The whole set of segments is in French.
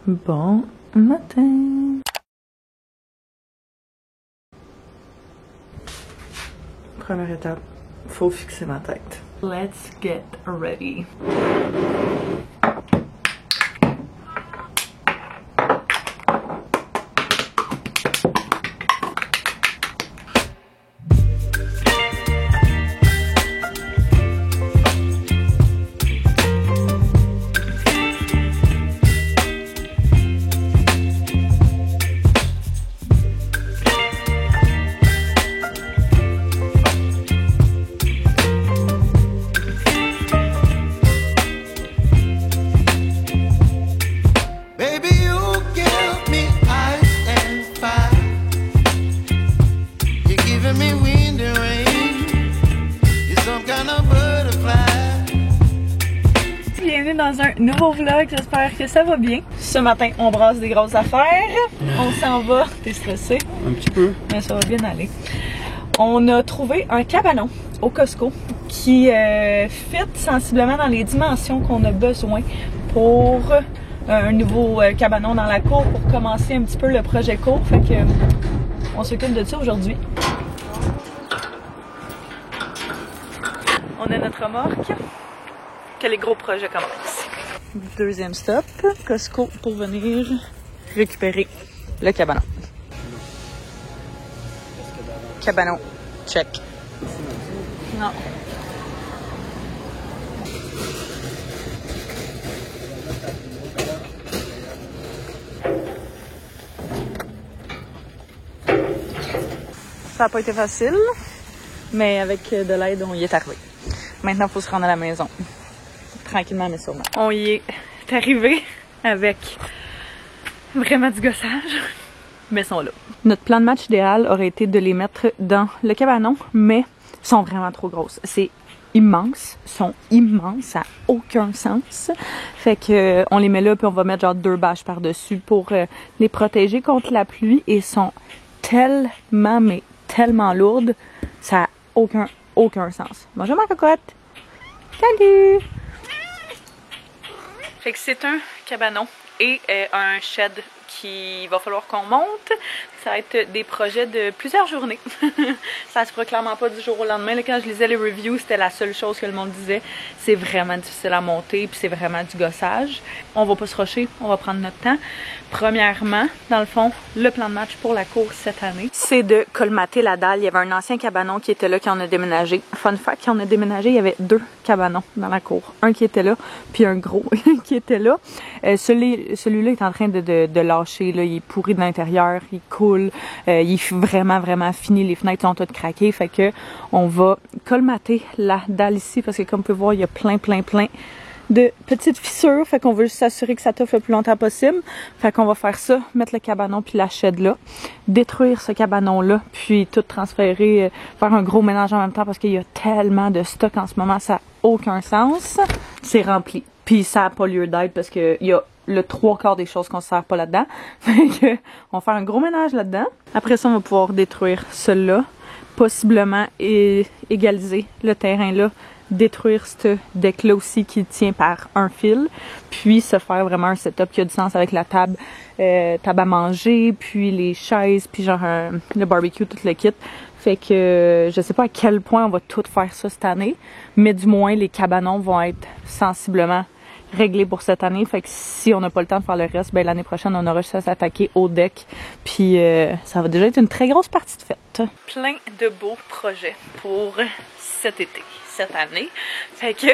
Bon matin. Première étape, faut fixer ma tête. Let's get ready. Bienvenue dans un nouveau vlog, j'espère que ça va bien. Ce matin, on brasse des grosses affaires. On s'en va. T'es stressé? Un petit peu. Mais ça va bien aller. On a trouvé un cabanon au Costco qui fit sensiblement dans les dimensions qu'on a besoin pour un nouveau cabanon dans la cour pour commencer un petit peu le projet court. Fait que on s'occupe de ça aujourd'hui. On a notre remorque. Que les gros projets commencent. Deuxième stop, Costco pour venir récupérer le cabanon. Cabanon, check. Non. Ça n'a pas été facile, mais avec de l'aide, on y est arrivé. Maintenant, il faut se rendre à la maison. Tranquillement mais sûrement. On y est arrivé avec vraiment du gossage, mais ils sont là. Notre plan de match idéal aurait été de les mettre dans le cabanon, mais ils sont vraiment trop grosses. C'est immense, ils sont immenses, ça n'a aucun sens. Fait que on les met là puis on va mettre genre 2 bâches par-dessus pour les protéger contre la pluie et sont tellement, mais tellement lourdes, ça n'a aucun sens. Bonjour ma cocotte! Salut! Fait que c'est un cabanon et un shed qu'il va falloir qu'on monte. Ça va être des projets de plusieurs journées. Ça se fera clairement pas du jour au lendemain. Là, quand je lisais les reviews, c'était la seule chose que le monde disait. C'est vraiment difficile à monter puis c'est vraiment du gossage. On va pas se rusher, on va prendre notre temps. Premièrement, dans le fond, le plan de match pour la cour cette année, c'est de colmater la dalle. Il y avait un ancien cabanon qui était là quand on a déménagé. Fun fact, quand on a déménagé, il y avait 2 cabanons dans la cour. Un qui était là, puis un gros qui était là. Celui-là est en train de lâcher. Là. Il est pourri de l'intérieur, il coule. Il est vraiment fini. Les fenêtres sont toutes craquées. Fait que on va colmater la dalle ici parce que comme vous pouvez voir, il y a plein de petites fissures, fait qu'on veut juste s'assurer que ça toffe le plus longtemps possible. Fait qu'on va faire ça, mettre le cabanon puis la shed là, détruire ce cabanon là, puis tout transférer, faire un gros ménage en même temps parce qu'il y a tellement de stock en ce moment, ça n'a aucun sens. C'est rempli. Puis ça n'a pas lieu d'être parce que il y a le 3/4 des choses qu'on ne sert pas là-dedans. Fait que on va faire un gros ménage là-dedans. Après ça, on va pouvoir détruire celui-là, possiblement égaliser le terrain là, détruire ce deck-là aussi qui tient par un fil, puis se faire vraiment un setup qui a du sens avec la table à manger, puis les chaises, puis genre le barbecue, tout le kit. Fait que je sais pas à quel point on va tout faire ça cette année, mais du moins les cabanons vont être sensiblement réglés pour cette année. Fait que si on n'a pas le temps de faire le reste, ben l'année prochaine on aura juste à s'attaquer au deck, puis ça va déjà être une très grosse partie de fête. Plein de beaux projets pour cet été, cette année. Fait que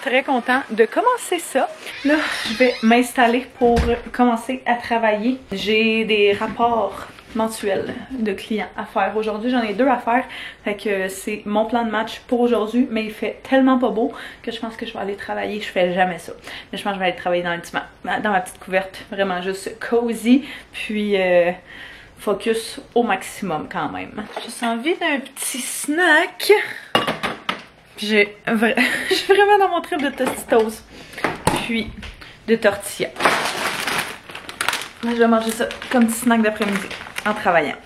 très content de commencer ça. Là, je vais m'installer pour commencer à travailler. J'ai des rapports mensuels de clients à faire. Aujourd'hui, j'en ai 2 à faire. Fait que c'est mon plan de match pour aujourd'hui, mais il fait tellement pas beau que je pense que je vais aller travailler. Je fais jamais ça. Mais je pense que je vais aller travailler dans ma petite couverte. Vraiment juste cozy. Puis focus au maximum quand même. J'ai envie d'un petit snack. J'ai vraiment dans mon trip de Tostitos, puis de tortilla. Je vais manger ça comme petit snack d'après-midi en travaillant.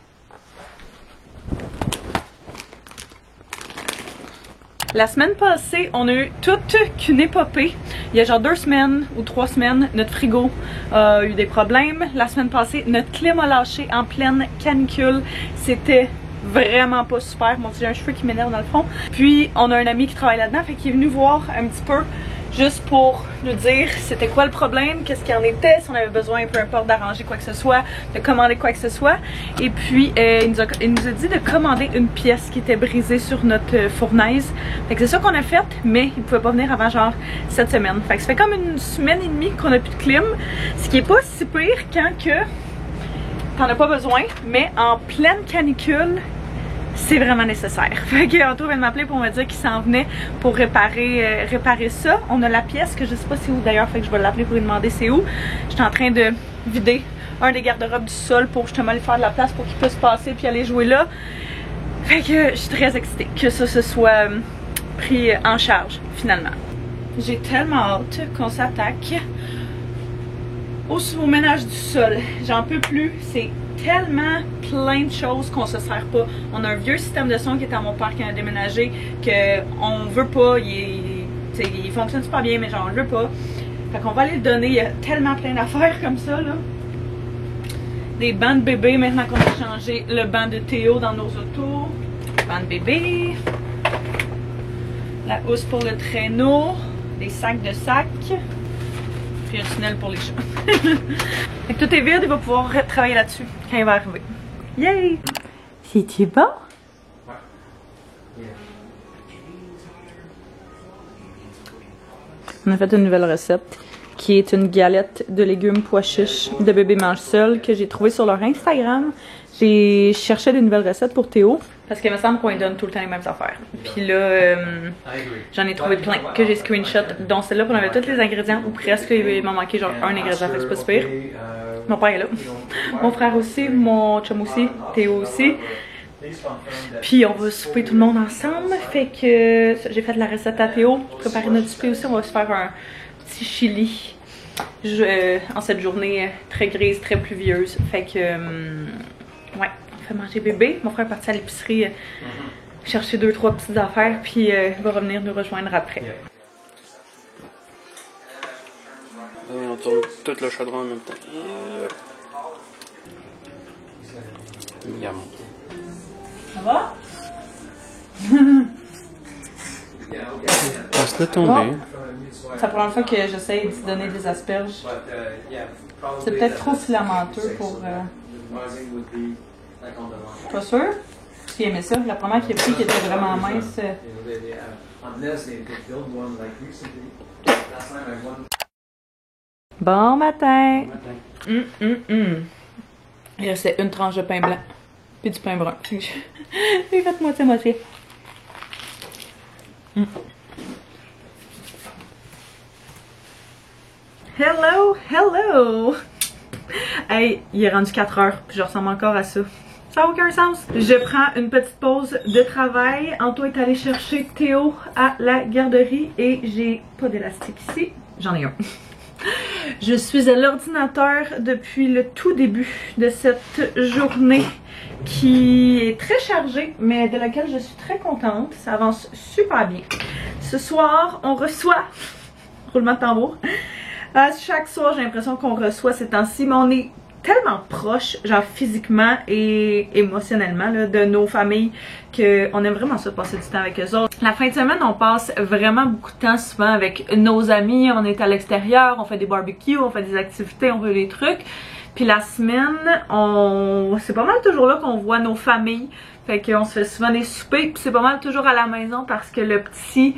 La semaine passée, on a eu toute qu'une épopée. Il y a genre 2 semaines ou 3 semaines, notre frigo a eu des problèmes. La semaine passée, notre clim a lâché en pleine canicule. C'était vraiment pas super. Mon Dieu, j'ai un cheveu qui m'énerve dans le fond. Puis, on a un ami qui travaille là-dedans, fait qu'il est venu voir un petit peu juste pour nous dire c'était quoi le problème, qu'est-ce qu'il en était, si on avait besoin, peu importe, d'arranger quoi que ce soit, de commander quoi que ce soit. Et puis, il nous a dit de commander une pièce qui était brisée sur notre fournaise. Fait que c'est ça qu'on a fait, mais il pouvait pas venir avant genre cette semaine. Fait que ça fait comme une semaine et demie qu'on a plus de clim, ce qui est pas si pire quand que t'en as pas besoin, mais en pleine canicule, c'est vraiment nécessaire. Fait que Anto vient de m'appeler pour me dire qu'il s'en venait pour réparer ça. On a la pièce que je sais pas c'est où d'ailleurs, fait que je vais l'appeler pour lui demander c'est où. J'étais en train de vider un des garde-robes du sol pour justement lui faire de la place pour qu'il puisse passer puis aller jouer là. Fait que je suis très excitée que ça se soit pris en charge finalement. J'ai tellement hâte qu'on s'attaque au ménage du sol. J'en peux plus, c'est tellement plein de choses qu'on se sert pas. On a un vieux système de son qui est à mon père qui a déménagé, qu'on veut pas, il fonctionne super bien, mais genre on le veut pas. Fait qu'on va aller le donner, il y a tellement plein d'affaires comme ça là. Des bancs de bébé maintenant qu'on a changé le banc de Théo dans nos autos. Banc de bébé. La housse pour le traîneau. Des sacs de sacs. Puis un tunnel pour les chats. Fait que tout est vide, il va pouvoir travailler là-dessus quand il va arriver. Yay! C'est-tu bon? On a fait une nouvelle recette qui est une galette de légumes pois chiches de bébé mange seul que j'ai trouvé sur leur Instagram. J'ai cherché des nouvelles recettes pour Théo parce qu'il me semble qu'on lui donne tout le temps les mêmes affaires. Puis là, j'en ai trouvé plein que j'ai screenshot, dont celle-là pour enlever tous les ingrédients ou presque. Il m'a manqué genre un ingrédient, fait que c'est pas super. Mon père est là. Mon frère aussi, mon chum aussi, Théo aussi. Puis on va souper tout le monde ensemble. Fait que j'ai fait la recette à Théo. Préparer notre souper aussi, on va se faire un petit chili en cette journée très grise, très pluvieuse. Fait que ouais, on fait manger bébé. Mon frère est parti à l'épicerie chercher 2-3 petites affaires, puis il va revenir nous rejoindre après. On tourne tout le chaudron en même temps. Yum. Ça va? Laisse-le tomber. C'est la première fois que j'essaye de donner des asperges. C'est peut-être trop filamenteux pour... Pas sûr? Tu aimais ça? La première qui a pris qui était vraiment mince. Bon matin! Il restait une tranche de pain blanc. Puis du pain brun. J'ai fait moitié-moitié. Hello, hello! Hey, il est rendu 4 heures, puis je ressemble encore à ça. Ça n'a aucun sens. Je prends une petite pause de travail. Anto est allé chercher Théo à la garderie et j'ai pas d'élastique ici. J'en ai un. Je suis à l'ordinateur depuis le tout début de cette journée qui est très chargée, mais de laquelle je suis très contente. Ça avance super bien. Ce soir, on reçoit... Roulement de tambour. Chaque soir, j'ai l'impression qu'on reçoit ces temps-ci, mais on est tellement proches, genre physiquement et émotionnellement, là, de nos familles, qu'on aime vraiment ça de passer du temps avec eux autres. La fin de semaine, on passe vraiment beaucoup de temps souvent avec nos amis, on est à l'extérieur, on fait des barbecues, on fait des activités, on fait des trucs. Puis la semaine, c'est pas mal toujours là qu'on voit nos familles, fait qu'on se fait souvent des soupers, puis c'est pas mal toujours à la maison parce que le petit...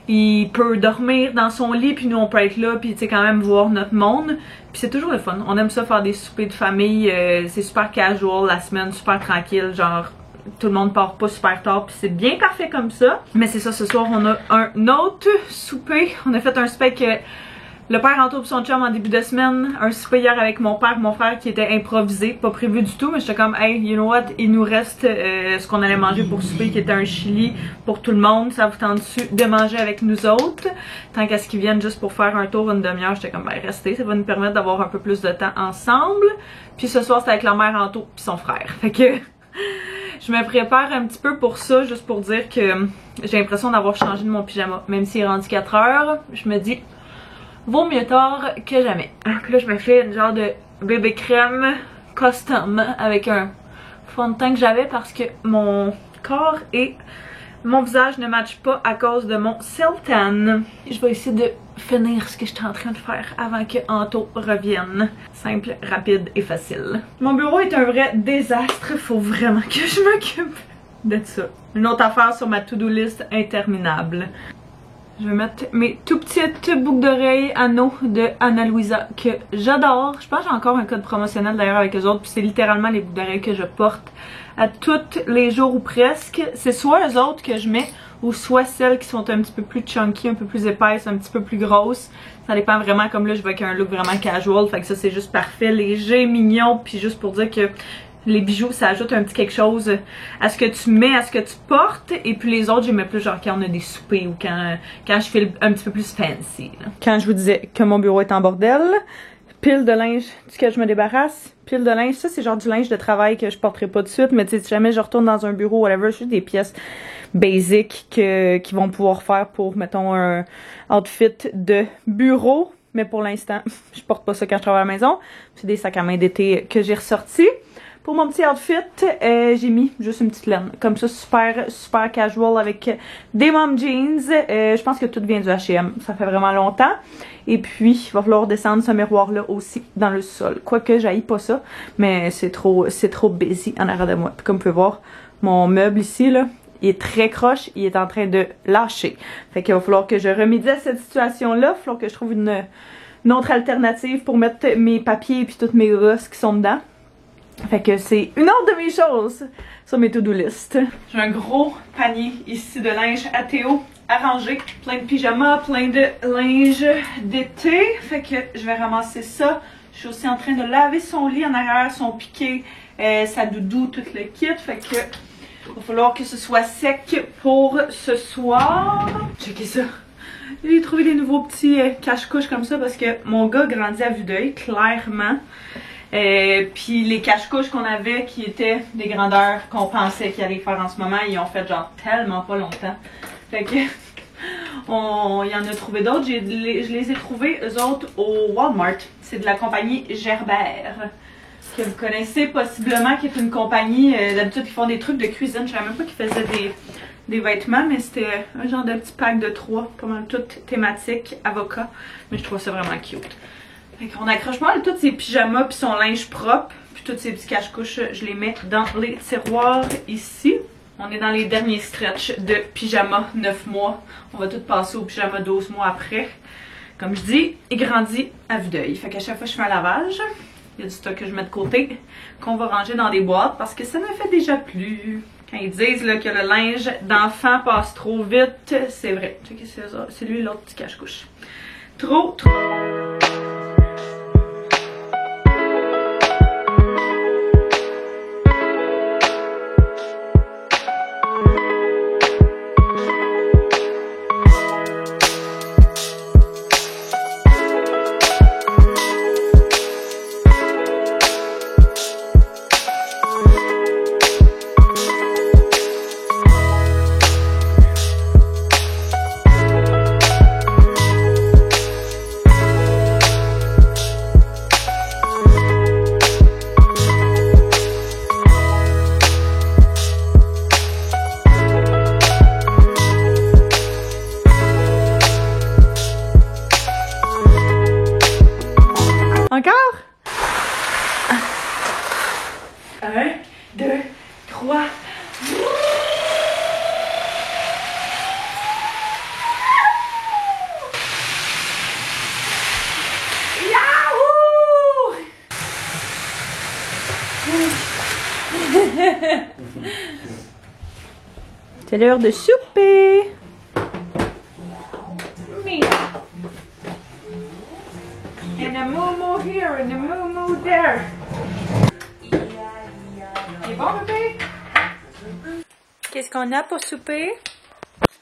il peut dormir dans son lit, puis nous on peut être là, puis tu sais quand même voir notre monde. Puis c'est toujours le fun. On aime ça faire des soupers de famille, c'est super casual, la semaine super tranquille, genre tout le monde part pas super tard, puis c'est bien parfait comme ça. Mais c'est ça, ce soir on a un autre souper. On a fait un souper que le père Anto et son chum en début de semaine, un souper hier avec mon père, mon frère qui était improvisé, pas prévu du tout, mais j'étais comme hey, you know what, il nous reste ce qu'on allait manger pour souper qui était un chili pour tout le monde, ça vous tente-tu de manger avec nous autres? Tant qu'à ce qu'ils viennent juste pour faire un tour une demi-heure, j'étais comme ben restez, ça va nous permettre d'avoir un peu plus de temps ensemble. Puis ce soir c'était avec la mère Anto puis son frère, fait que Je me prépare un petit peu pour ça, juste pour dire que j'ai l'impression d'avoir changé de mon pyjama. Même s'il est rendu 4 heures, je me dis, vaut mieux tard que jamais. Puis là, je me fais une genre de bébé crème custom avec un fond de teint que j'avais parce que mon corps et mon visage ne matchent pas à cause de mon Seltan. Je vais essayer de finir ce que j'étais en train de faire avant que Anto revienne. Simple, rapide et facile. Mon bureau est un vrai désastre. Faut vraiment que je m'occupe de ça. Une autre affaire sur ma to-do list interminable. Je vais mettre mes tout petites boucles d'oreilles anneaux de Ana Luisa que j'adore. Je pense que j'ai encore un code promotionnel d'ailleurs avec eux autres. Puis c'est littéralement les boucles d'oreilles que je porte à tous les jours ou presque. C'est soit eux autres que je mets ou soit celles qui sont un petit peu plus chunky, un peu plus épaisses, un petit peu plus grosses. Ça dépend vraiment, comme là je veux avec un look vraiment casual. Fait que ça c'est juste parfait, léger, mignon. Puis juste pour dire que les bijoux, ça ajoute un petit quelque chose à ce que tu mets, à ce que tu portes. Et puis les autres, j'aimais plus genre quand on a des soupers ou quand je fais un petit peu plus fancy. Là. Quand je vous disais que mon bureau est en bordel, pile de linge duquel je me débarrasse, pile de linge, ça c'est genre du linge de travail que je porterai pas de suite. Mais tu sais, si jamais je retourne dans un bureau, whatever, juste des pièces basic qui vont pouvoir faire pour, mettons, un outfit de bureau. Mais pour l'instant, je porte pas ça quand je travaille à la maison. C'est des sacs à main d'été que j'ai ressortis. Pour mon petit outfit, j'ai mis juste une petite laine. Comme ça, super casual avec des mom jeans. Je pense que tout vient du H&M. Ça fait vraiment longtemps. Et puis, il va falloir descendre ce miroir-là aussi dans le sol. Quoique, j'haïs pas ça. Mais c'est trop busy en arrière de moi. Puis comme vous pouvez voir, mon meuble ici, là, il est très croche. Il est en train de lâcher. Fait qu'il va falloir que je remédie à cette situation-là. Il va falloir que je trouve une autre alternative pour mettre mes papiers et puis toutes mes rosses qui sont dedans. Fait que c'est une autre de mes choses sur mes to-do list. J'ai un gros panier ici de linge à Théo arrangé. Plein de pyjamas, plein de linge d'été. Fait que je vais ramasser ça. Je suis aussi en train de laver son lit en arrière, son piqué, sa doudou, tout le kit. Fait que il va falloir que ce soit sec pour ce soir. Checkez ça. J'ai trouvé des nouveaux petits cache-couches comme ça parce que mon gars grandit à vue d'œil, clairement. Puis les cache-couches qu'on avait qui étaient des grandeurs qu'on pensait qu'il allait faire en ce moment, ils ont fait genre tellement pas longtemps. Fait que il y en a trouvé d'autres. Je les ai trouvés eux autres au Walmart. C'est de la compagnie Gerbert que vous connaissez possiblement, qui est une compagnie d'habitude qui font des trucs de cuisine. Je savais même pas qu'ils faisaient des vêtements, mais c'était un genre de petit pack de 3, pas mal tout thématique avocat. Mais je trouve ça vraiment cute. Fait qu'on accroche mal tous ses pyjamas puis son linge propre. Puis tous ces petits cache-couches, je les mets dans les tiroirs ici. On est dans les derniers stretches de pyjama 9 mois. On va tout passer au pyjama 12 mois après. Comme je dis, il grandit à vue d'œil. Fait qu'à chaque fois que je fais un lavage, il y a du stock que je mets de côté, qu'on va ranger dans des boîtes parce que ça ne fait déjà plus. Quand ils disent là, que le linge d'enfant passe trop vite, c'est vrai. C'est lui l'autre petit cache-couche. Trop. Encore? 1, 2, 3. Yahoo! C'est l'heure de souper. And a moo-moo here and a moo-moo there. C'est bon, bébé? Qu'est-ce qu'on a pour souper?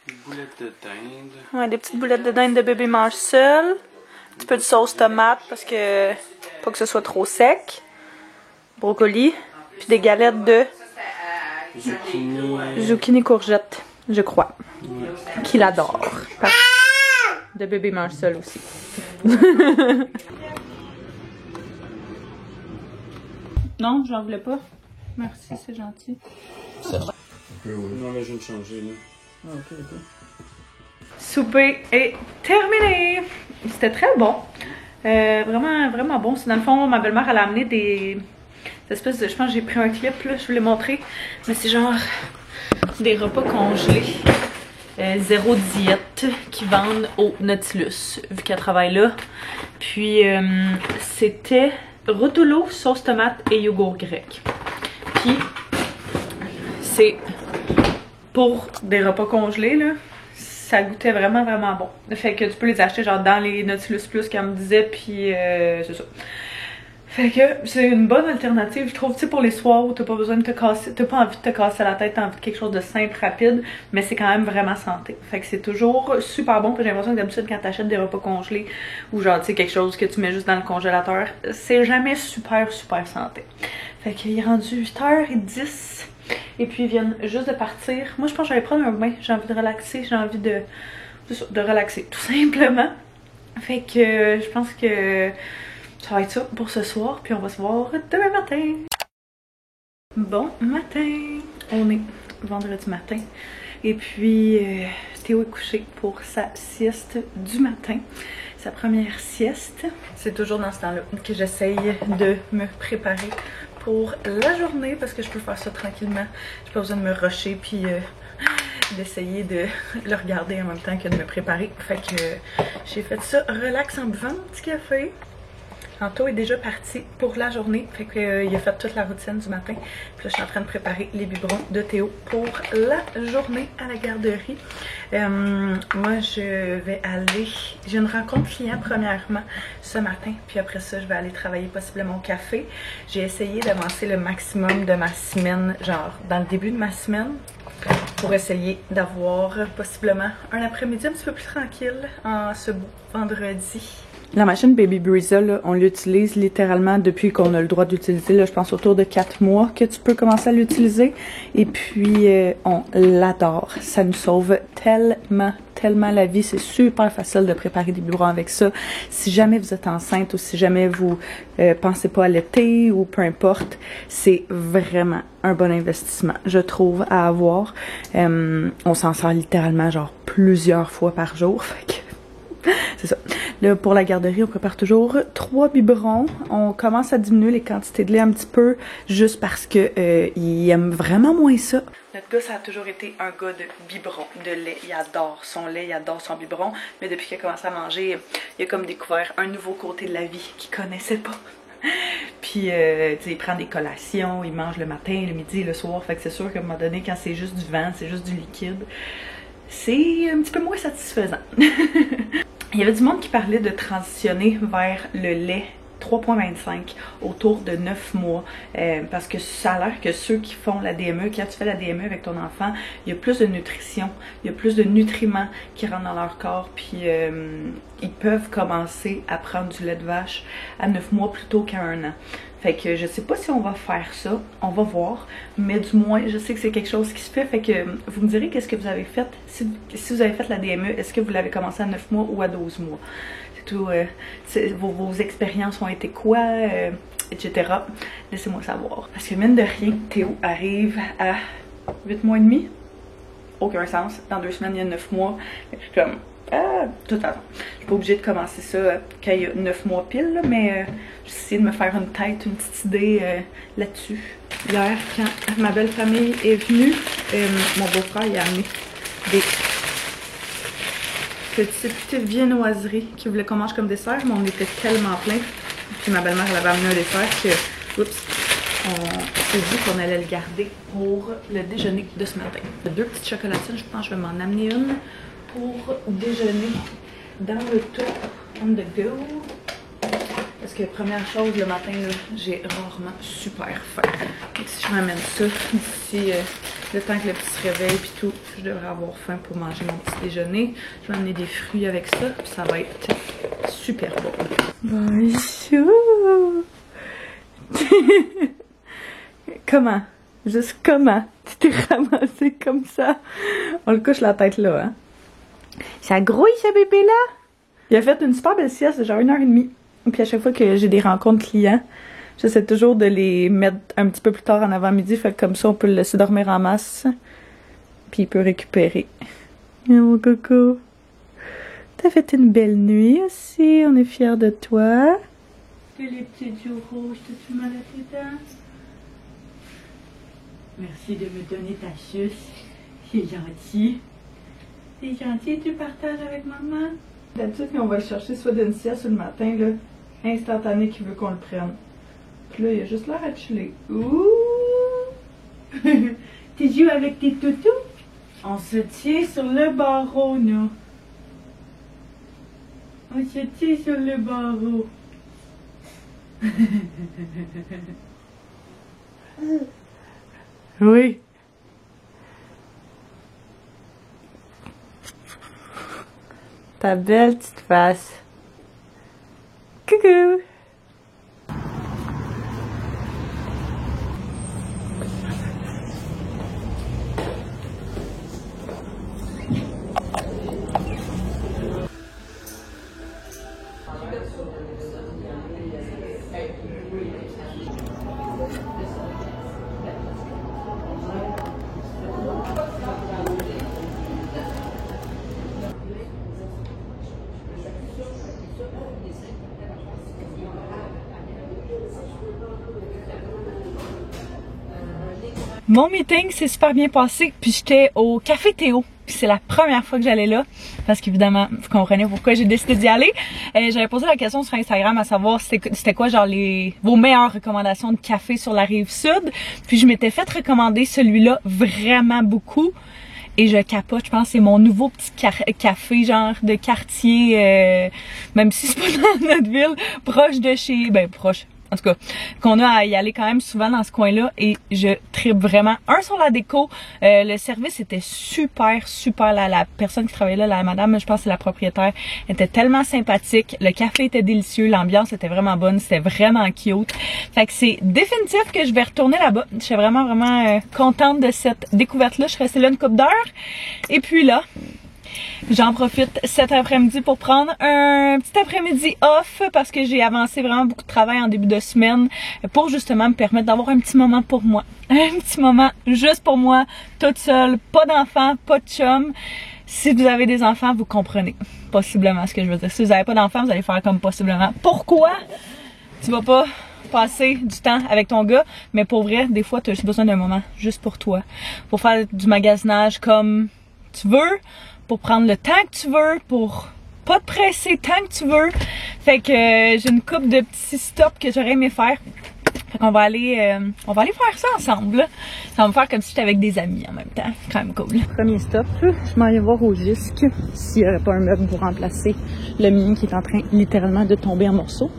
Des boulettes de dinde. Ouais, des petites boulettes de dinde de bébé mange seul. Un petit peu de sauce tomate parce que pas que ce soit trop sec. Brocoli. Puis des galettes de Zucchini courgette, je crois. Ouais. Qu'il adore. De bébé mange seul aussi. Non, j'en voulais pas. Merci, c'est gentil. Non, mais je viens de changer là. Ah, ok. Souper est terminé. C'était très bon. Vraiment, vraiment bon. C'est dans le fond, ma belle-mère, elle a amené des espèces de... Je pense que j'ai pris un clip, là, je vous l'ai montré. Mais c'est genre des repas congelés. Zéro diète qui vendent au Nautilus, vu qu'elle travaille là. Puis, c'était rotolo, sauce tomate et yogourt grec. Puis, c'est pour des repas congelés, là. Ça goûtait vraiment, vraiment bon. Fait que tu peux les acheter genre dans les Nautilus Plus, qu'elle me disait, puis c'est ça. Fait que c'est une bonne alternative, je trouve, tu sais, pour les soirs où t'as pas besoin de te casser, t'as pas envie de te casser la tête, t'as envie de quelque chose de simple, rapide, mais c'est quand même vraiment santé. Fait que c'est toujours super bon, puis j'ai l'impression que d'habitude quand t'achètes des repas congelés, ou genre, tu sais, quelque chose que tu mets juste dans le congélateur, c'est jamais super, super santé. Fait qu'il est rendu 8h10. Et puis ils viennent juste de partir. Moi je pense que j'allais prendre un bain, j'ai envie de relaxer, j'ai envie de relaxer tout simplement. Fait que je pense que ça va être ça pour ce soir, puis on va se voir demain matin. Bon matin, on est vendredi matin. Et puis Théo est couché pour sa sieste du matin. Sa première sieste. C'est toujours dans ce temps-là que j'essaye de me préparer pour la journée parce que je peux faire ça tranquillement. J'ai pas besoin de me rusher puis d'essayer de le regarder en même temps que de me préparer. Fait que j'ai fait ça relax en buvant mon petit café. Anto est déjà parti pour la journée, fait qu'il a fait toute la routine du matin. Puis là, je suis en train de préparer les biberons de Théo pour la journée à la garderie. Moi, je vais aller... J'ai une rencontre client premièrement ce matin, puis après ça, je vais aller travailler possiblement au café. J'ai essayé d'avancer le maximum de ma semaine, genre dans le début de ma semaine, pour essayer d'avoir possiblement un après-midi un petit peu plus tranquille en ce beau vendredi. La machine Baby Breeza, là, on l'utilise littéralement depuis qu'on a le droit d'utiliser. Je pense autour de 4 mois que tu peux commencer à l'utiliser. Et puis, on l'adore. Ça nous sauve tellement, tellement la vie. C'est super facile de préparer des biberons avec ça. Si jamais vous êtes enceinte ou si jamais vous pensez pas à l'été ou peu importe, c'est vraiment un bon investissement, je trouve, à avoir. On s'en sert littéralement genre plusieurs fois par jour. Fait que c'est ça. Là, pour la garderie, on prépare toujours 3 biberons. On commence à diminuer les quantités de lait un petit peu, juste parce que il aime vraiment moins ça. Notre gars, ça a toujours été un gars de biberon, de lait. Il adore son lait, il adore son biberon. Mais depuis qu'il a commencé à manger, il a comme découvert un nouveau côté de la vie qu'il connaissait pas. Puis, tu sais, il prend des collations, il mange le matin, le midi et le soir. Fait que c'est sûr qu'à un moment donné, quand c'est juste du vent, c'est juste du liquide, c'est un petit peu moins satisfaisant. Il y avait du monde qui parlait de transitionner vers le lait 3.25 autour de 9 mois parce que ça a l'air que ceux qui font la DME, quand tu fais la DME avec ton enfant, il y a plus de nutrition, il y a plus de nutriments qui rentrent dans leur corps, puis ils peuvent commencer à prendre du lait de vache à 9 mois plutôt qu'à 1 an. Fait que je sais pas si on va faire ça, on va voir, mais du moins je sais que c'est quelque chose qui se fait, fait que vous me direz qu'est-ce que vous avez fait, si vous avez fait la DME, est-ce que vous l'avez commencé à 9 mois ou à 12 mois? C'est tout, vos expériences ont été quoi, etc. Laissez-moi savoir. Parce que mine de rien, Théo arrive à 8 mois et demi, aucun sens, dans 2 semaines il y a 9 mois, fait que je suis comme... tout à l'heure. Je suis pas obligée de commencer ça quand il y a 9 mois pile, là, mais j'ai essayé de me faire une tête, une petite idée là-dessus. Hier, quand ma belle famille est venue, mon beau-frère il a amené des petites viennoiseries qu'il voulait qu'on mange comme dessert, mais on était tellement plein. Puis ma belle-mère elle avait amené un dessert que, oups, on s'est dit qu'on allait le garder pour le déjeuner de ce matin. 2 petites chocolatines, je pense que je vais m'en amener une pour déjeuner dans le tour on the go. Parce que première chose, le matin, j'ai rarement super faim. Donc si je m'amène ça d'ici le temps que le petit se réveille puis tout, je devrais avoir faim pour manger mon petit déjeuner. Je vais amener des fruits avec ça, puis ça va être super bon. Bonjour! Comment? Juste comment? Tu t'es ramassé comme ça. On le couche la tête là, hein. Ça grouille ce bébé-là. Il a fait une super belle sieste de genre 1h30. Puis à chaque fois que j'ai des rencontres clients, j'essaie toujours de les mettre un petit peu plus tard en avant-midi. Fait que comme ça, on peut le laisser dormir en masse. Puis il peut récupérer. Oh, mon coco. T'as fait une belle nuit aussi. On est fiers de toi. Et les petits yeux rouges, t'as-tu mal à tes dents? Merci de me donner ta suce. C'est gentil. C'est gentil, tu partages avec maman. D'habitude, quand on va le chercher soit d'une sieste ou le matin, là, instantané qu'il veut qu'on le prenne. Puis là, il a juste l'air à chiller. Ouh! Tu joues avec tes toutous? On se tient sur le barreau, nous. On se tient sur le barreau. Oui. Ta belle petite face. Coucou. Mon meeting s'est super bien passé, puis j'étais au Café Théo. Puis c'est la première fois que j'allais là, parce qu'évidemment, vous comprenez pourquoi j'ai décidé d'y aller. J'avais posé la question sur Instagram à savoir c'était quoi genre vos meilleures recommandations de café sur la rive sud. Puis je m'étais fait recommander celui-là vraiment beaucoup. Et je capote, je pense que c'est mon nouveau petit café genre de quartier, même si c'est pas dans notre ville, proche de chez, proche. En tout cas, qu'on a à y aller quand même souvent dans ce coin-là et je tripe vraiment. Un, sur la déco, le service était super. La personne qui travaillait là, la madame, je pense que c'est la propriétaire, était tellement sympathique. Le café était délicieux, l'ambiance était vraiment bonne, c'était vraiment cute. Fait que c'est définitif que je vais retourner là-bas. Je suis vraiment contente de cette découverte-là. Je suis restée là une couple d'heures. Et puis là, j'en profite cet après-midi pour prendre un petit après-midi off parce que j'ai avancé vraiment beaucoup de travail en début de semaine pour justement me permettre d'avoir un petit moment pour moi. Un petit moment juste pour moi, toute seule, pas d'enfants, pas de chum. Si vous avez des enfants, vous comprenez possiblement ce que je veux dire. Si vous n'avez pas d'enfants, vous allez faire comme possiblement. Pourquoi tu vas pas passer du temps avec ton gars? Mais pour vrai, des fois, tu as juste besoin d'un moment juste pour toi. Pour faire du magasinage comme tu veux, pour prendre le temps que tu veux, pour pas te presser tant que tu veux. Fait que j'ai une couple de petits stops que j'aurais aimé faire. Fait qu'on va aller faire ça ensemble. Là. Ça va me faire comme si j'étais avec des amis en même temps. C'est quand même cool. Premier stop, je m'en vais voir au Gisque s'il n'y aurait pas un meuble pour remplacer le mien qui est en train littéralement de tomber en morceaux.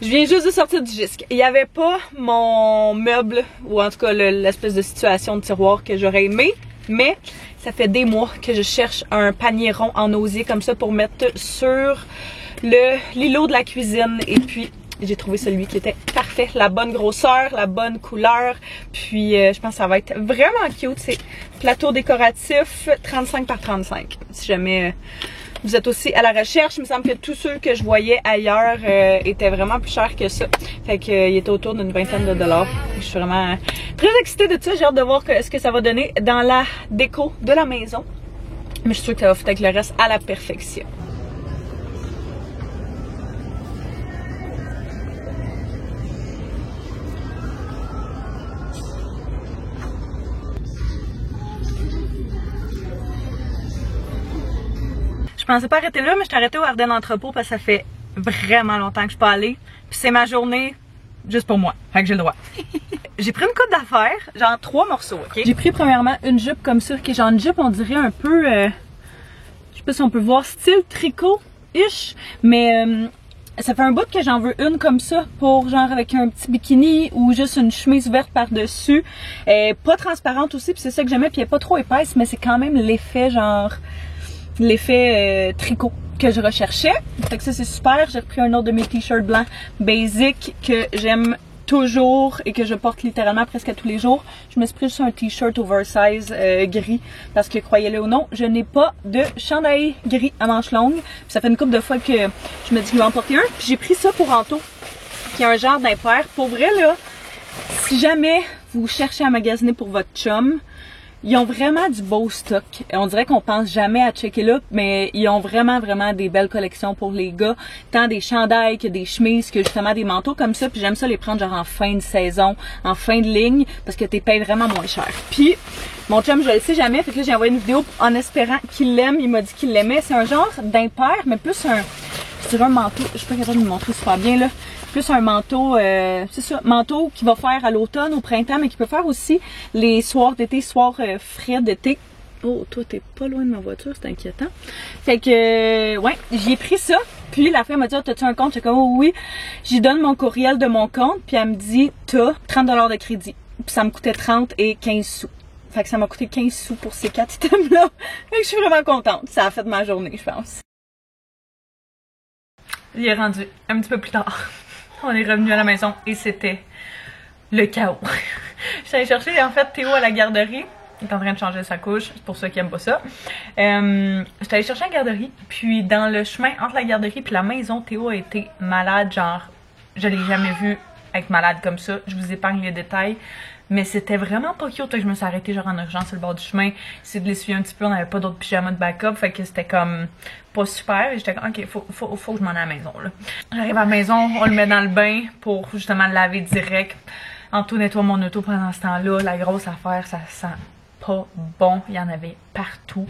Je viens juste de sortir du Gisque. Il n'y avait pas mon meuble, ou en tout cas l'espèce de situation de tiroir que j'aurais aimé, mais ça fait des mois que je cherche un panier rond en osier comme ça pour mettre sur l'îlot de la cuisine. Et puis, j'ai trouvé celui qui était parfait, la bonne grosseur, la bonne couleur. Puis, je pense que ça va être vraiment cute. C'est plateau décoratif 35 par 35. Si jamais vous êtes aussi à la recherche, il me semble que tous ceux que je voyais ailleurs étaient vraiment plus chers que ça. Fait qu'il était autour d'une vingtaine de dollars. Je suis vraiment très excitée de ça. J'ai hâte de voir ce que ça va donner dans la déco de la maison. Mais je suis sûre que ça va faire avec le reste à la perfection. Je pensais pas arrêter là, mais je suis arrêtée au Ardennes Entrepôt parce que ça fait vraiment longtemps que je suis pas allée. Puis c'est ma journée juste pour moi. Fait que j'ai le droit. J'ai pris une coupe d'affaires, genre 3 morceaux, ok? J'ai pris premièrement une jupe comme ça, qui est genre une jupe, on dirait un peu, je sais pas si on peut voir, style tricot-ish, mais ça fait un bout que j'en veux une comme ça pour genre avec un petit bikini ou juste une chemise ouverte par-dessus. Pas transparente aussi, puis c'est ça que j'aimais, puis elle est pas trop épaisse, mais c'est quand même l'effet genre l'effet tricot que je recherchais. Fait que ça c'est super. J'ai repris un autre de mes t-shirts blancs basic que j'aime toujours et que je porte littéralement presque à tous les jours. Je me suis pris juste un t-shirt oversize gris parce que croyez-le ou non, je n'ai pas de chandail gris à manches longues. Puis ça fait une couple de fois que je me dis que je vais en porter un. Puis j'ai pris ça pour Anto, qui est un genre d'impair. Pour vrai là, si jamais vous cherchez à magasiner pour votre chum, ils ont vraiment du beau stock. On dirait qu'on pense jamais à checker là, mais ils ont vraiment des belles collections pour les gars. Tant des chandails que des chemises, que justement des manteaux comme ça. Puis j'aime ça les prendre genre en fin de saison, en fin de ligne, parce que t'es payé vraiment moins cher. Puis mon chum, je le sais jamais, fait que là j'ai envoyé une vidéo en espérant qu'il l'aime. Il m'a dit qu'il l'aimait. C'est un genre d'impair, mais plus un, je dirais un manteau. Je suis pas capable de me montrer super bien là. Plus un manteau, c'est ça, manteau qui va faire à l'automne, au printemps, mais qui peut faire aussi les soirs d'été, soirs frais d'été. Oh, toi, t'es pas loin de ma voiture, c'est inquiétant. Fait que, ouais, j'y ai pris ça. Puis la fille m'a dit, oh, t'as-tu un compte? J'ai comme, oh oui. J'y donne mon courriel de mon compte, puis elle me dit, t'as 30 $ de crédit. Puis ça me coûtait 30 et 15 sous. Fait que ça m'a coûté 15 sous pour ces 4 items-là. Fait que je suis vraiment contente. Ça a fait de ma journée, je pense. Il est rendu un petit peu plus tard. On est revenu à la maison et c'était le chaos. Je suis allée chercher en fait Théo à la garderie. Il est en train de changer sa couche, c'est pour ceux qui aiment pas ça. Je suis allée chercher à la garderie, puis dans le chemin entre la garderie et la maison, Théo a été malade, genre, je l'ai jamais vu être malade comme ça. Je vous épargne les détails. Mais c'était vraiment pas cute, je me suis arrêtée genre en urgence sur le bord du chemin, essayer de l'essuyer un petit peu, on n'avait pas d'autres pyjamas de backup, fait que c'était comme pas super, et j'étais comme ok, faut que je m'en aille à la maison là. J'arrive à la maison, on le met dans le bain pour justement le laver direct. Anto nettoie mon auto pendant ce temps-là, la grosse affaire, ça sent pas bon, il y en avait partout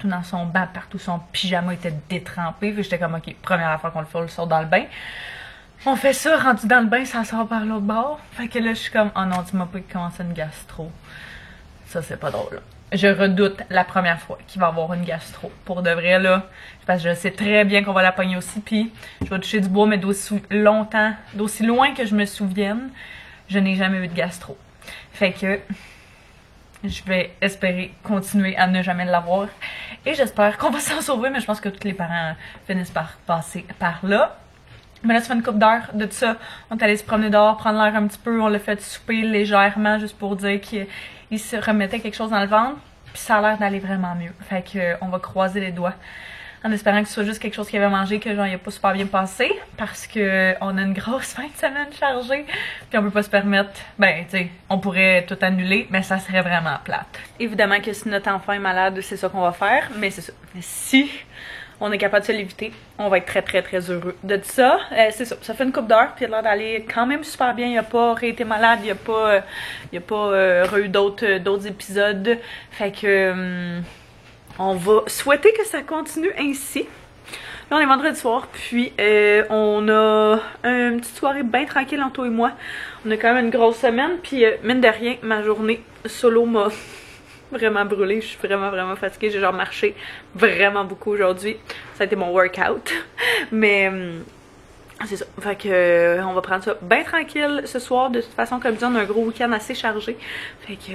dans son bain, partout son pyjama était détrempé, puis j'étais comme ok, première fois qu'on le fait, on le sort dans le bain. On fait ça, rendu dans le bain, ça sort par l'autre bord. Fait que là, je suis comme, oh non, dis-moi pas qu'il commence une gastro. Ça, c'est pas drôle. Je redoute la première fois qu'il va avoir une gastro. Pour de vrai, là, parce que je sais très bien qu'on va la pogner aussi. Puis, je vais toucher du bois, mais d'aussi longtemps, d'aussi loin que je me souvienne, je n'ai jamais eu de gastro. Fait que, je vais espérer continuer à ne jamais l'avoir. Et j'espère qu'on va s'en sauver, mais je pense que tous les parents finissent par passer par là. Mais là, ça fait une couple d'heures de ça. On est allé se promener dehors, prendre l'air un petit peu. On l'a fait souper légèrement, juste pour dire qu'il se remettait quelque chose dans le ventre. Puis ça a l'air d'aller vraiment mieux. Fait que on va croiser les doigts. En espérant que ce soit juste quelque chose qu'il avait mangé, que genre il a pas super bien passé. Parce que on a une grosse fin de semaine chargée. Puis on peut pas se permettre, ben tu sais, on pourrait tout annuler, mais ça serait vraiment plate. Évidemment que si notre enfant est malade, c'est ça qu'on va faire. Mais c'est ça. Mais si on est capable de se l'éviter, on va être très heureux de ça. C'est ça, ça fait une couple d'heures, puis il a l'air d'aller quand même super bien. Il a pas été malade, il a pas eu d'autres épisodes. Fait que on va souhaiter que ça continue ainsi. Là, on est vendredi soir, puis on a une petite soirée bien tranquille entre toi et moi. On a quand même une grosse semaine, puis mine de rien, ma journée solo m'a vraiment brûlée. Je suis vraiment fatiguée. J'ai genre marché vraiment beaucoup aujourd'hui. Ça a été mon workout. Mais c'est ça. Fait que on va prendre ça bien tranquille ce soir. De toute façon, comme dit, on a un gros week-end assez chargé. Fait que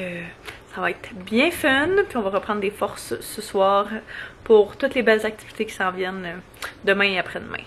ça va être bien fun. Puis on va reprendre des forces ce soir pour toutes les belles activités qui s'en viennent demain et après-demain.